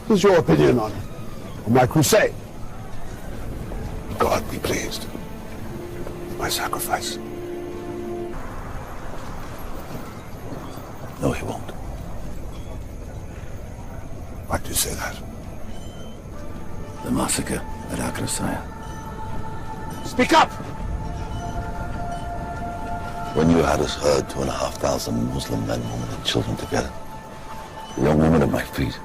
What is your opinion on my crusade? God be pleased with my sacrifice. No, he won't. Why do you say that? The massacre at Agar, sire. Speak up! When you had us herd 2,500 Muslim men, women and children together, a young woman at my feet,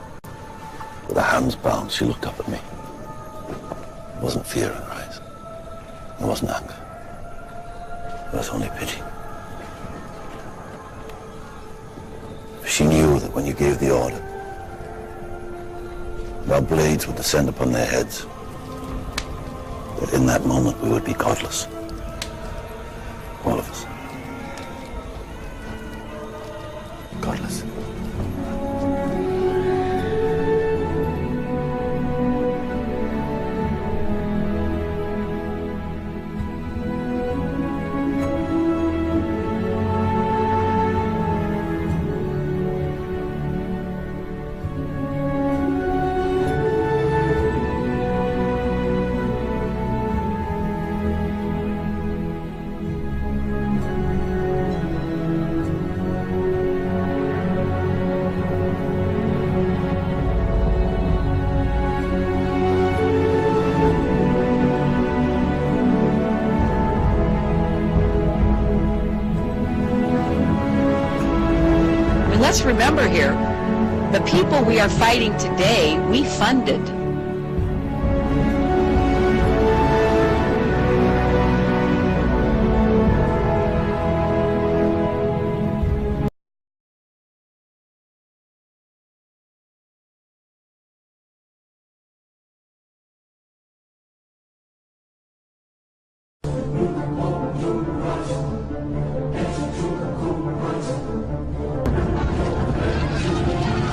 with her hands bound, she looked up at me. It wasn't fear in her eyes. It wasn't anger. It was only pity. She knew that when you gave the order, our blades would descend upon their heads. That in that moment we would be godless. All of us. Godless. Let's remember here, the people we are fighting today, we funded.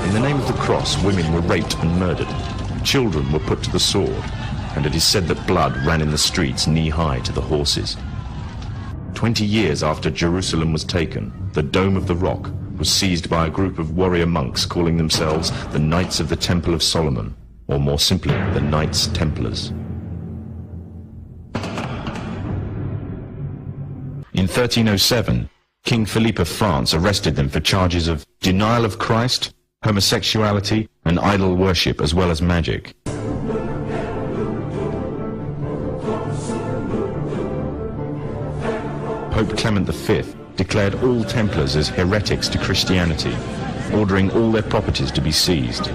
In the name of the cross, women were raped and murdered. Children were put to the sword, and it is said that blood ran in the streets knee-high to the horses. 20 years after Jerusalem was taken, the Dome of the Rock was seized by a group of warrior monks calling themselves the Knights of the Temple of Solomon, or more simply, the Knights Templars. In 1307, King Philippe of France arrested them for charges of denial of Christ, homosexuality, and idol worship, as well as magic. Pope Clement V declared all Templars as heretics to Christianity, ordering all their properties to be seized.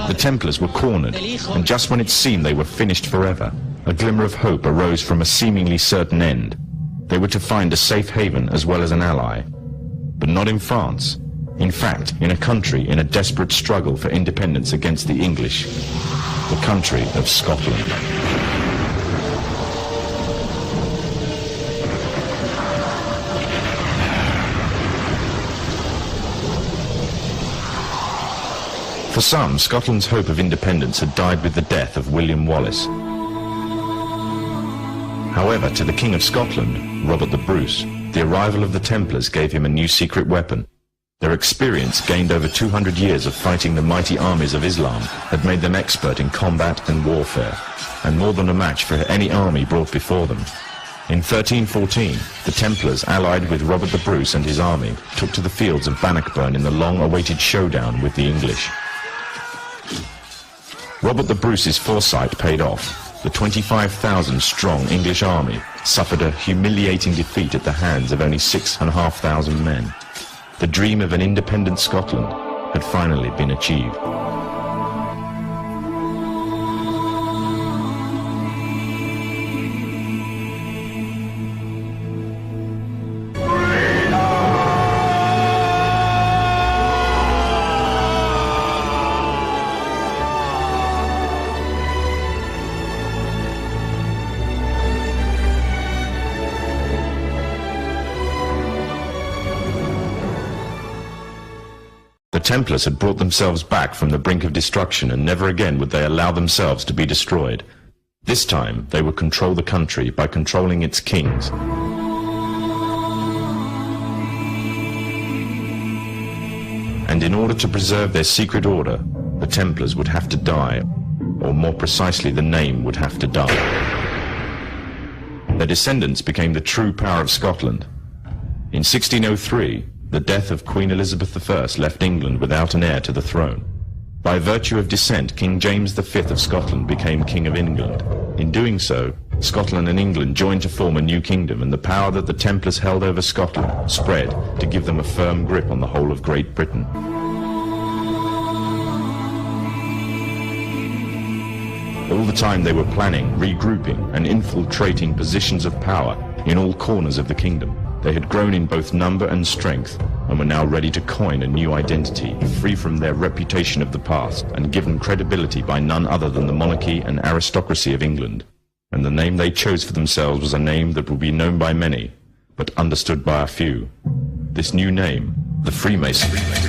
The Templars were cornered, and just when it seemed they were finished forever, a glimmer of hope arose from a seemingly certain end. They were to find a safe haven as well as an ally. But not in France. In fact, in a country in a desperate struggle for independence against the English. The country of Scotland. For some, Scotland's hope of independence had died with the death of William Wallace. However, to the King of Scotland, Robert the Bruce, the arrival of the Templars gave him a new secret weapon. Their experience, gained over 200 years of fighting the mighty armies of Islam, had made them expert in combat and warfare, and more than a match for any army brought before them. In 1314, the Templars, allied with Robert the Bruce and his army, took to the fields of Bannockburn in the long-awaited showdown with the English. Robert the Bruce's foresight paid off. the 25,000-strong English army suffered a humiliating defeat at the hands of only 6,500 men. The dream of an independent Scotland had finally been achieved. The Templars had brought themselves back from the brink of destruction, and never again would they allow themselves to be destroyed. This time they would control the country by controlling its kings. And in order to preserve their secret order, the Templars would have to die, or more precisely, the name would have to die. Their descendants became the true power of Scotland. In 1603, the death of Queen Elizabeth I left England without an heir to the throne. By virtue of descent, King James V of Scotland became King of England. In doing so, Scotland and England joined to form a new kingdom, and the power that the Templars held over Scotland spread to give them a firm grip on the whole of Great Britain. All the time they were planning, regrouping, and infiltrating positions of power in all corners of the kingdom. They had grown in both number and strength, and were now ready to coin a new identity, free from their reputation of the past, and given credibility by none other than the monarchy and aristocracy of England. And the name they chose for themselves was a name that would be known by many, but understood by a few. This new name, the Freemasons.